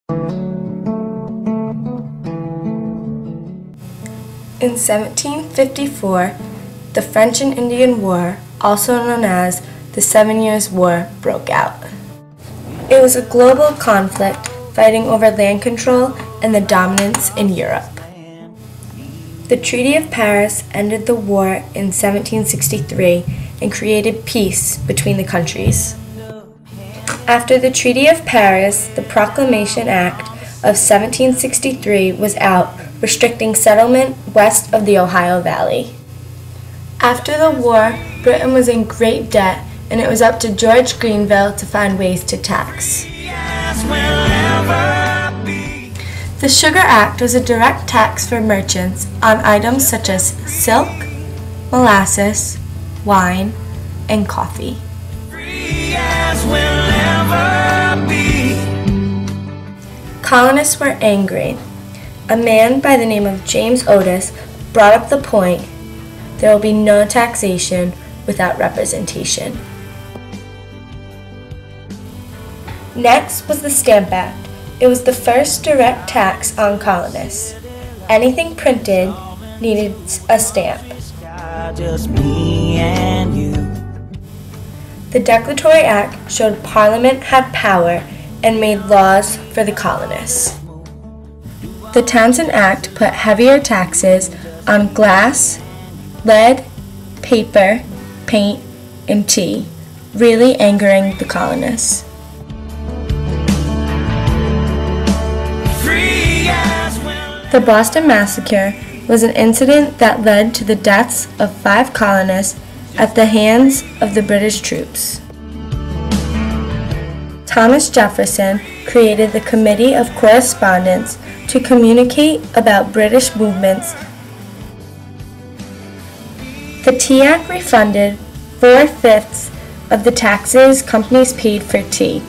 In 1754, the French and Indian War, also known as the 7 Years' War, broke out. It was a global conflict fighting over land control and the dominance in Europe. The Treaty of Paris ended the war in 1763 and created peace between the countries. After the Treaty of Paris, the Proclamation Act of 1763 was out, restricting settlement west of the Ohio Valley. After the war, Britain was in great debt, and it was up to George Grenville to find ways to tax. The Sugar Act was a direct tax for merchants on items such as silk, molasses, wine, and coffee. Colonists were angry. A man by the name of James Otis brought up the point, there will be no taxation without representation. Next was the Stamp Act. It was the first direct tax on colonists. Anything printed needed a stamp. The Declaratory Act showed Parliament had power and made laws for the colonists. The Townshend Act put heavier taxes on glass, lead, paper, paint, and tea, really angering the colonists. The Boston Massacre was an incident that led to the deaths of 5 colonists at the hands of the British troops. Thomas Jefferson created the Committee of Correspondence to communicate about British movements. The Tea Act refunded 4/5 of the taxes companies paid for tea.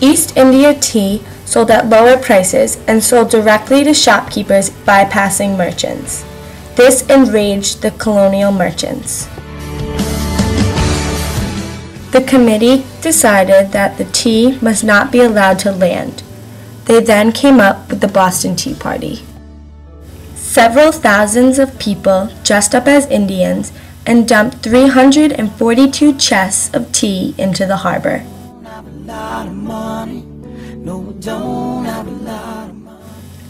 East India tea sold at lower prices and sold directly to shopkeepers bypassing merchants. This enraged the colonial merchants. The committee decided that the tea must not be allowed to land. They then came up with the Boston Tea Party. Several thousands of people dressed up as Indians and dumped 342 chests of tea into the harbor.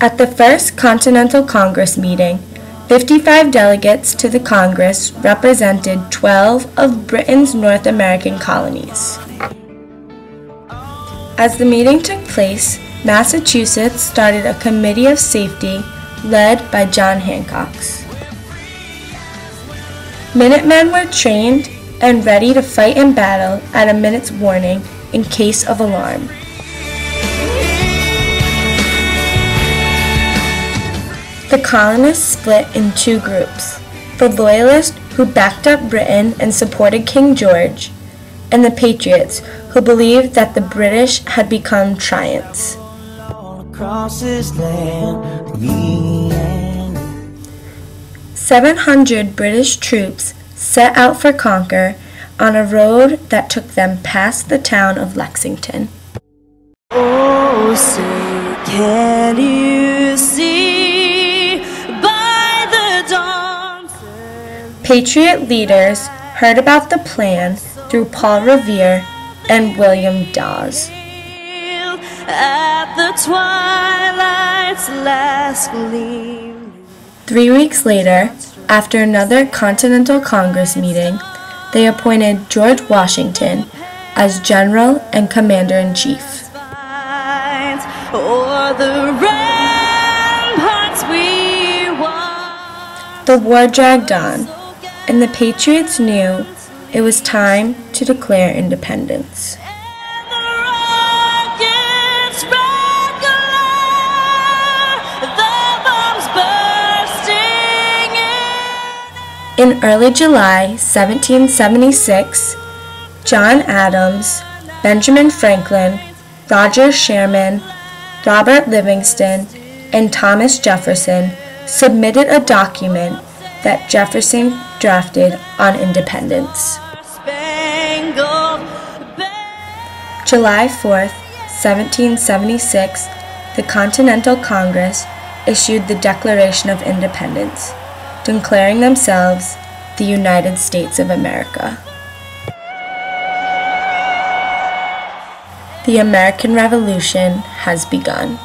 At the First Continental Congress meeting, 55 delegates to the Congress represented 12 of Britain's North American colonies. As the meeting took place, Massachusetts started a committee of safety led by John Hancock. Minutemen were trained and ready to fight in battle at a minute's warning in case of alarm. The colonists split in 2 groups, the Loyalists who backed up Britain and supported King George, and the Patriots who believed that the British had become tyrants. 700 British troops set out for Concord on a road that took them past the town of Lexington. Oh, say, can you see by the dawn's Patriot leaders heard about the plan through Paul Revere and William Dawes. At the twilight's last gleam. 3 weeks later, after another Continental Congress meeting, they appointed George Washington as General and Commander-in-Chief. The war dragged on, and the Patriots knew it was time to declare independence. In early July 1776, John Adams, Benjamin Franklin, Roger Sherman, Robert Livingston, and Thomas Jefferson submitted a document that Jefferson drafted on independence. July 4th, 1776, the Continental Congress issued the Declaration of Independence, declaring themselves the United States of America. The American Revolution has begun.